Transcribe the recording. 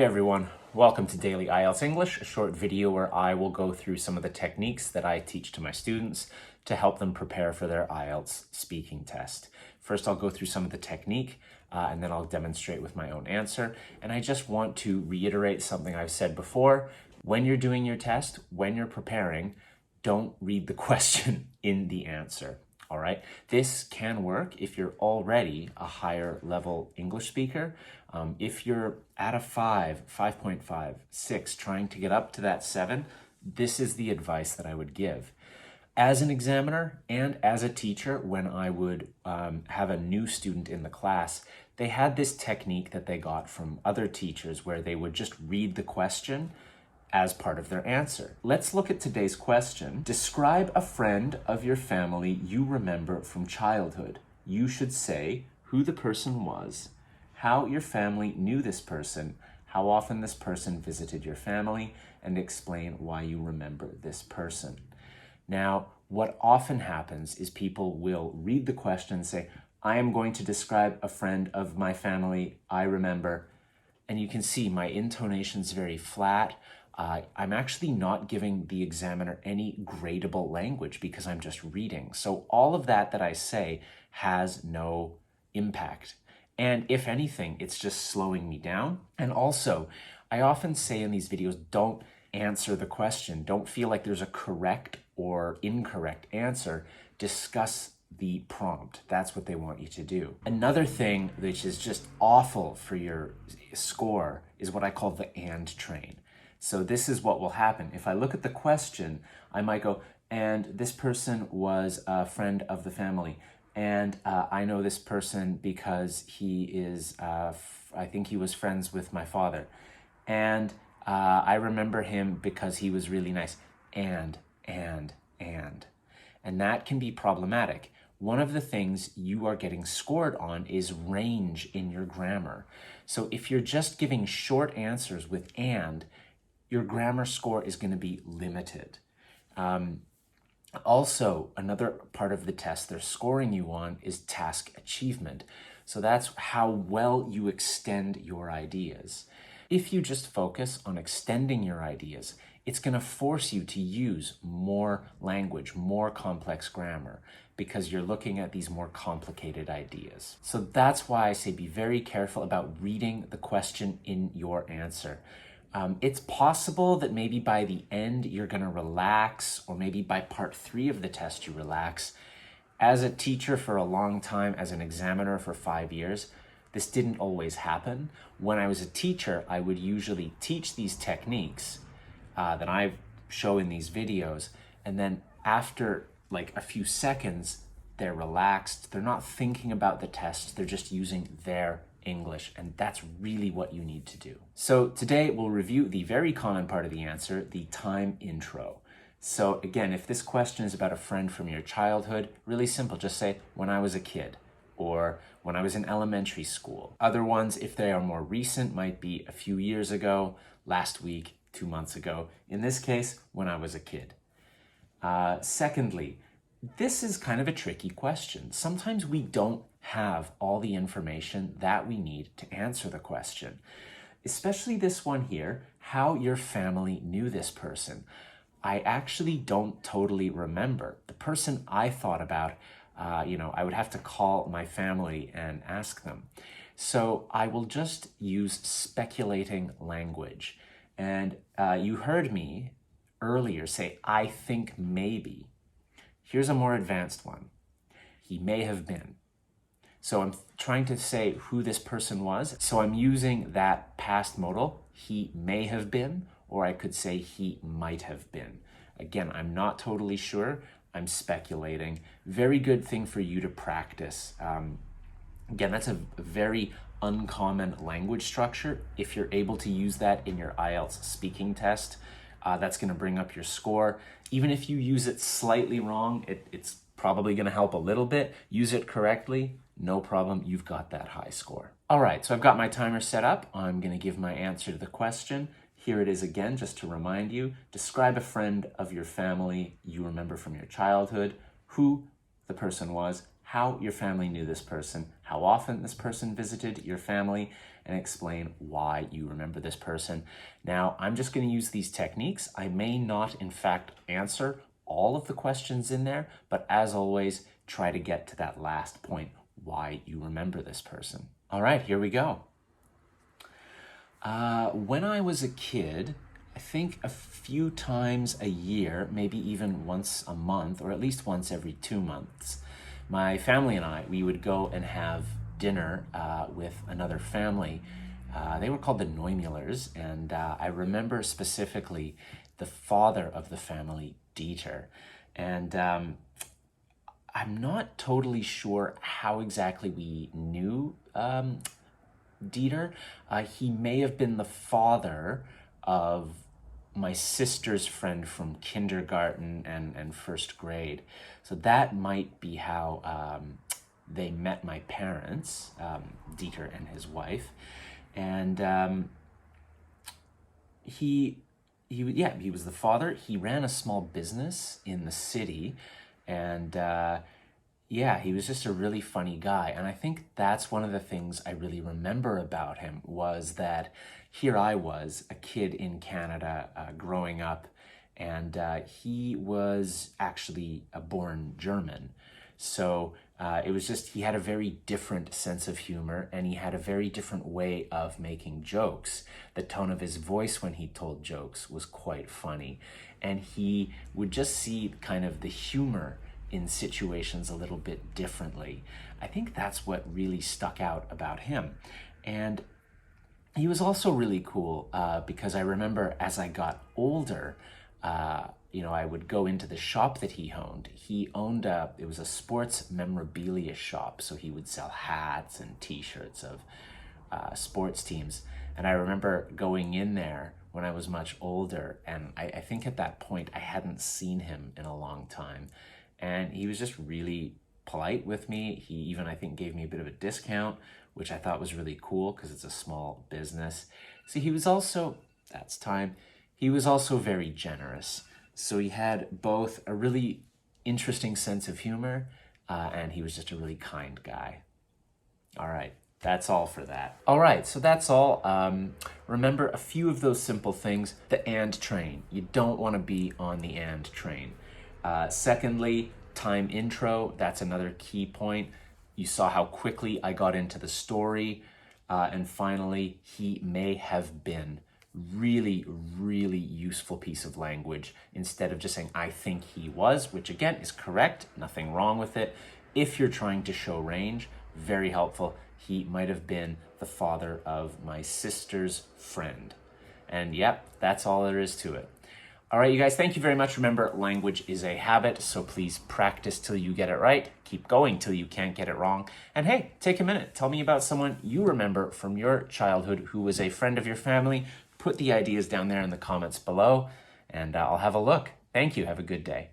Hey everyone, welcome to Daily IELTS English, a short video where I will go through some of the techniques that I teach to my students to help them prepare for their IELTS speaking test. First, I'll go through some of the technique and then I'll demonstrate with my own answer. And I just want to reiterate something I've said before. When you're doing your test, when you're preparing, don't read the question in the answer. All right, this can work if you're already a higher level English speaker. If you're at a 5, 5.5, 6, trying to get up to that 7, this is the advice that I would give. As an examiner and as a teacher, when I would have a new student in the class, they had this technique that they got from other teachers where they would just read the question as part of their answer. Let's look at today's question. Describe a friend of your family you remember from childhood. You should say who the person was, how your family knew this person, how often this person visited your family, and explain why you remember this person. Now, what often happens is people will read the question and say, I am going to describe a friend of my family I remember. And you can see my intonation's very flat. I'm actually not giving the examiner any gradable language because I'm just reading. So all of that I say has no impact. And if anything, it's just slowing me down. And also, I often say in these videos, don't answer the question. Don't feel like there's a correct or incorrect answer. Discuss the prompt. That's what they want you to do. Another thing which is just awful for your score is what I call the and train. So this is what will happen. If I look at the question, I might go, and this person was a friend of the family. And I know this person because he is, I think he was friends with my father. And I remember him because he was really nice. And. And that can be problematic. One of the things you are getting scored on is range in your grammar. So if you're just giving short answers with and, your grammar score is going to be limited. Also, another part of the test they're scoring you on is task achievement. So that's how well you extend your ideas. If you just focus on extending your ideas, it's going to force you to use more language, more complex grammar, because you're looking at these more complicated ideas. So that's why I say be very careful about reading the question in your answer. It's possible that maybe by the end you're going to relax, or maybe by part 3 of the test you relax. As a teacher for a long time, as an examiner for 5 years, this didn't always happen. When I was a teacher, I would usually teach these techniques that I show in these videos, and then after like a few seconds, they're relaxed. They're not thinking about the test. They're just using their English, and that's really what you need to do. So today we'll review the very common part of the answer, the time intro. So again, if this question is about a friend from your childhood, really simple, just say, when I was a kid, or when I was in elementary school. Other ones, if they are more recent, might be a few years ago, last week, 2 months ago. In this case, when I was a kid. Secondly, this is kind of a tricky question. Sometimes we don't have all the information that we need to answer the question. Especially this one here, how your family knew this person. I actually don't totally remember. The person I thought about, I would have to call my family and ask them. So I will just use speculating language. And you heard me earlier say, I think maybe. Here's a more advanced one. He may have been. So I'm trying to say who this person was. So I'm using that past modal, he may have been, or I could say he might have been. Again, I'm not totally sure. I'm speculating. Very good thing for you to practice. Again, that's a very uncommon language structure. If you're able to use that in your IELTS speaking test, that's going to bring up your score. Even if you use it slightly wrong, it's probably going to help a little bit. Use it correctly, no problem, you've got that high score. All right, so I've got my timer set up. I'm going to give my answer to the question. Here it is again, just to remind you. Describe a friend of your family you remember from your childhood, who the person was, how your family knew this person, how often this person visited your family, and explain why you remember this person. Now, I'm just going to use these techniques. I may not, in fact, answer all of the questions in there, but as always, try to get to that last point, why you remember this person. All right, here we go. When I was a kid, I think a few times a year, maybe even once a month, or at least once every 2 months, my family and I, we would go and have dinner with another family. They were called the Neumüllers, and I remember specifically the father of the family, Dieter. And I'm not totally sure how exactly we knew Dieter. He may have been the father of my sister's friend from kindergarten and first grade. So that might be how they met my parents, Dieter and his wife. And he was the father. He ran a small business in the city, and he was just a really funny guy. And I think that's one of the things I really remember about him, was that here I was, a kid in Canada growing up, and he was actually a born German. So it was just, he had a very different sense of humor, and he had a very different way of making jokes. The tone of his voice when he told jokes was quite funny. And he would just see kind of the humor in situations a little bit differently. I think that's what really stuck out about him. And he was also really cool because I remember as I got older, I would go into the shop that he owned. He owned it was a sports memorabilia shop. So he would sell hats and t-shirts of sports teams. And I remember going in there when I was much older. And I think at that point, I hadn't seen him in a long time. And he was just really polite with me. He even, I think, gave me a bit of a discount, which I thought was really cool because it's a small business. So he was also, he was also very generous. So he had both a really interesting sense of humor and he was just a really kind guy. All right, that's all for that. All right, so that's all. Remember a few of those simple things. The and train. You don't want to be on the and train. Secondly, time intro. That's another key point. You saw how quickly I got into the story. And finally, he may have been. Really, really useful piece of language. Instead of just saying, I think he was, which again is correct, nothing wrong with it. If you're trying to show range, very helpful. He might have been the father of my sister's friend. And yep, that's all there is to it. All right, you guys, thank you very much. Remember, language is a habit, so please practice till you get it right. Keep going till you can't get it wrong. And hey, take a minute. Tell me about someone you remember from your childhood who was a friend of your family. Put the ideas down there in the comments below, and I'll have a look. Thank you. Have a good day.